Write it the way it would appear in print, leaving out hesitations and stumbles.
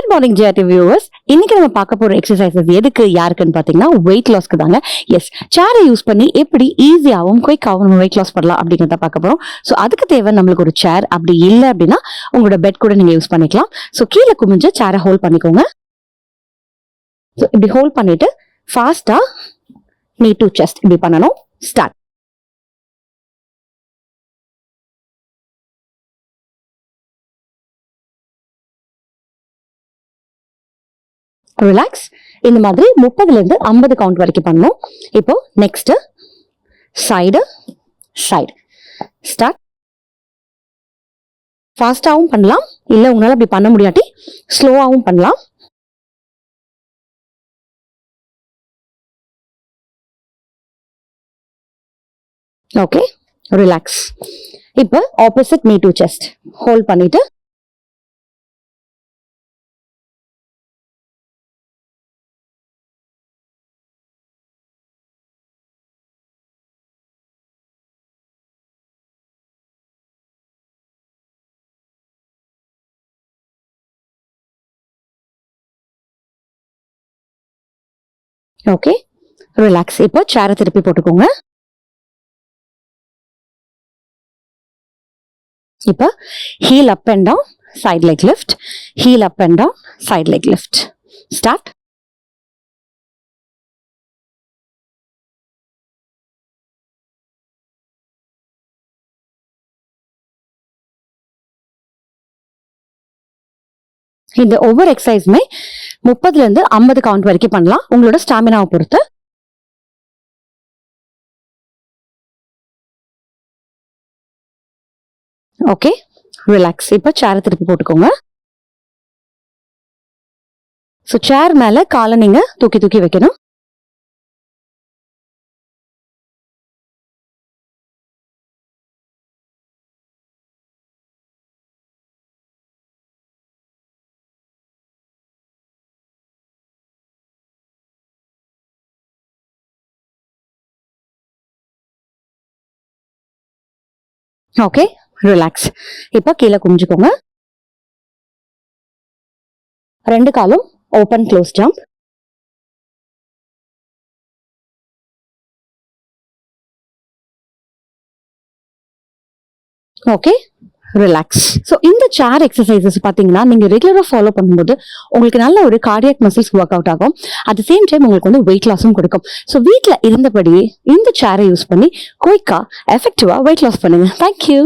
Good morning GRT viewers. இன்னைக்கு நம்ம பார்க்க போற எக்ஸசைசஸ் எதுக்கு யாருக்குன்னு பாத்தீங்கன்னா வெயிட் லாஸ்க்கு தாங்க. எஸ், சேரை யூஸ் பண்ணி எப்படி ஈஸியாகவும் குயிக்காகவும் நம்ம வெயிட் லாஸ் பண்ணலாம் அப்படிங்கிறத பார்க்க போறோம். ஸோ அதுக்கு தேவை நம்மளுக்கு ஒரு சேர். அப்படி இல்லை அப்படின்னா உங்களோட பெட் கூட நீங்க யூஸ் பண்ணிக்கலாம். ஸோ கீழே குமிஞ்சு சேரை ஹோல்ட் பண்ணிக்கோங்க. ஸோ இப்படி ஹோல்ட் பண்ணிட்டு ஃபாஸ்டா நீ டு செஸ்ட் இப்படி பண்ணணும். ஸ்டார்ட். ரிலாக்ஸ். இந்த மாதிரி 30ல இருந்து 50 கவுண்ட் வரைக்கும் பண்ணணும். இப்போ நெக்ஸ்ட் சைடு சைடு ஸ்டார்ட். ஃபாஸ்டாவும் பண்ணலாம், இல்ல உங்களால அப்படி பண்ண முடியாட்டி ஸ்லோவாவும் பண்ணலாம். Okay, relax. இப்போ opposite knee to chest hold பண்ணிட்டு ஓகே, ரிலாக்ஸ். இப்போ சேரை திருப்பி போட்டுக்கோங்க. இப்போ heel up and down, side leg lift, heel up and down, side leg lift. Start. இந்த ஒவ்வொரு எக்ஸசைஸுமே 30ல இருந்து 50 கவுண்ட் வரைக்கும் பண்ணலாம், உங்களோட ஸ்டாமினாவை பொறுத்து. Okay, relax. இப்போ சேரை திருப்பி போட்டுக்கோங்க. ஸோ சேர் மேல காலை நீங்க தூக்கி தூக்கி வைக்கணும். Okay, relax. இப்போ கீழே குமிஞ்சுக்கோங்க. ரெண்டு காலும் open close jump. Okay, relax. So இந்த சேர் எக்ஸசைசஸ் பார்த்தீங்கன்னா நீங்க ரெகுலரா ஃபாலோ பண்ணும்போது உங்களுக்கு நல்ல ஒரு கார்டியாக் மசில்ஸ் ஒர்க் அவுட் ஆகும். அட் த சேம் டைம் உங்களுக்கு வந்து வெயிட் லாஸும் கொடுக்கும். ஸோ வீட்டில் இருந்தபடியே இந்த சேரை யூஸ் பண்ணி குயிக்கா எஃபெக்டிவா வெயிட் லாஸ் பண்ணுங்க. தேங்க்யூ.